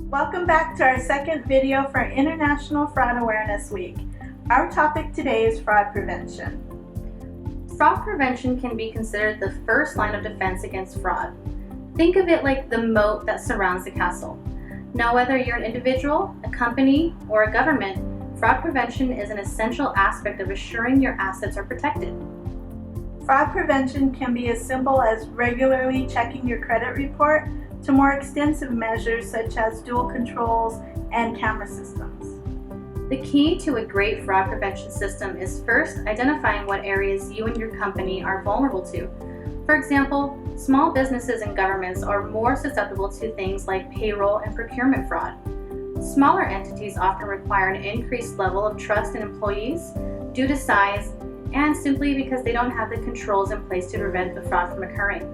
Welcome back to our second video for International Fraud Awareness Week. Our topic today is fraud prevention. Fraud prevention can be considered the first line of defense against fraud. Think of it like the moat that surrounds the castle. Now, whether you're an individual, a company, or a government, fraud prevention is an essential aspect of assuring your assets are protected. Fraud prevention can be as simple as regularly checking your credit report to more extensive measures such as dual controls and camera systems. The key to a great fraud prevention system is first identifying what areas you and your company are vulnerable to. For example, small businesses and governments are more susceptible to things like payroll and procurement fraud. Smaller entities often require an increased level of trust in employees due to size and simply because they don't have the controls in place to prevent the fraud from occurring.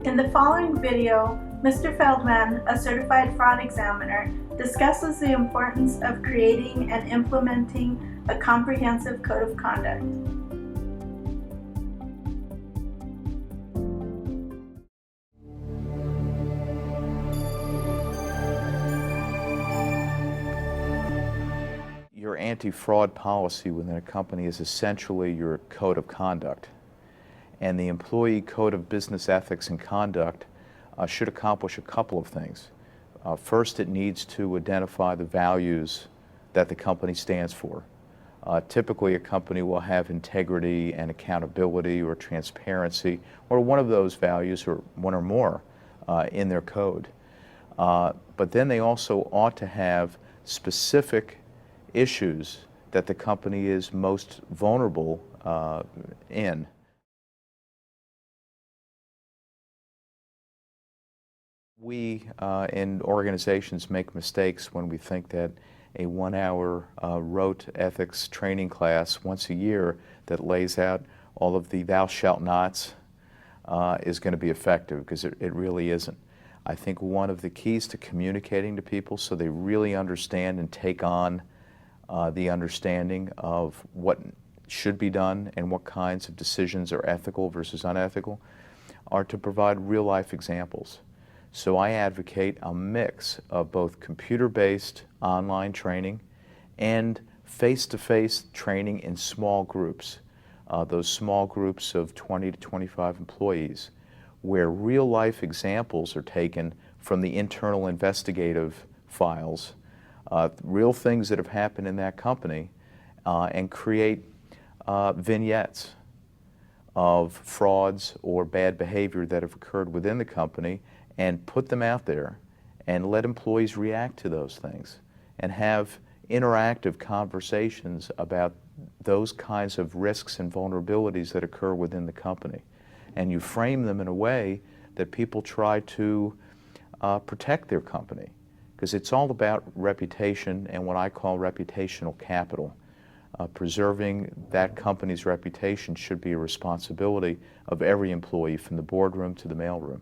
In the following video, Mr. Feldman, a certified fraud examiner, discusses the importance of creating and implementing a comprehensive code of conduct. Your anti-fraud policy within a company is essentially your code of conduct. And the Employee Code of Business Ethics and Conduct should accomplish a couple of things. First, it needs to identify the values that the company stands for. Typically, a company will have integrity and accountability or transparency, or one of those values, or one or more, in their code. But then they also ought to have specific issues that the company is most vulnerable in. We in organizations make mistakes when we think that a 1-hour rote ethics training class once a year that lays out all of the thou shalt nots is going to be effective, because it really isn't. I think one of the keys to communicating to people so they really understand and take on the understanding of what should be done and what kinds of decisions are ethical versus unethical are to provide real-life examples. So I advocate a mix of both computer-based online training and face-to-face training in small groups, those small groups of 20 to 25 employees, where real-life examples are taken from the internal investigative files, real things that have happened in that company, and create vignettes of frauds or bad behavior that have occurred within the company, and put them out there and let employees react to those things and have interactive conversations about those kinds of risks and vulnerabilities that occur within the company. And you frame them in a way that people try to protect their company, because it's all about reputation and what I call reputational capital. Preserving that company's reputation should be a responsibility of every employee, from the boardroom to the mailroom.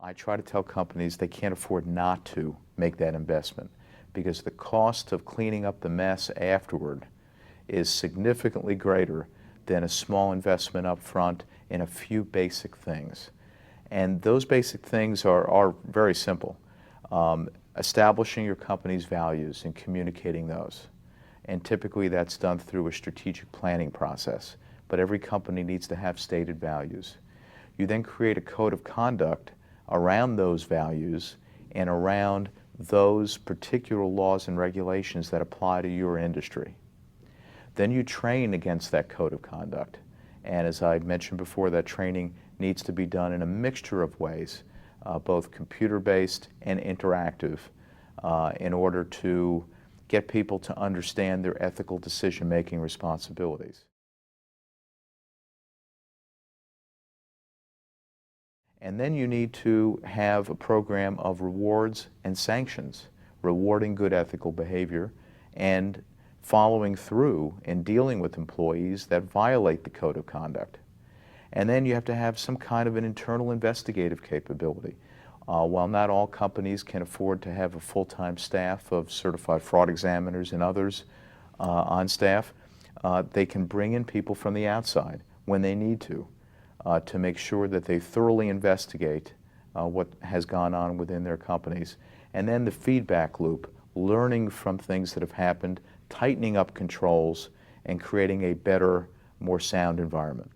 I try to tell companies they can't afford not to make that investment, because the cost of cleaning up the mess afterward is significantly greater than a small investment up front in a few basic things. And those basic things are very simple. Establishing your company's values and communicating those. And typically that's done through a strategic planning process. But every company needs to have stated values. You then create a code of conduct around those values and around those particular laws and regulations that apply to your industry. Then you train against that code of conduct. And as I mentioned before, that training needs to be done in a mixture of ways, both computer-based and interactive, in order to get people to understand their ethical decision-making responsibilities. And then you need to have a program of rewards and sanctions, rewarding good ethical behavior and following through in dealing with employees that violate the code of conduct. And then you have to have some kind of an internal investigative capability. While not all companies can afford to have a full-time staff of certified fraud examiners and others on staff, they can bring in people from the outside when they need to. to make sure that they thoroughly investigate what has gone on within their companies. And then the feedback loop, learning from things that have happened, tightening up controls, and creating a better, more sound environment.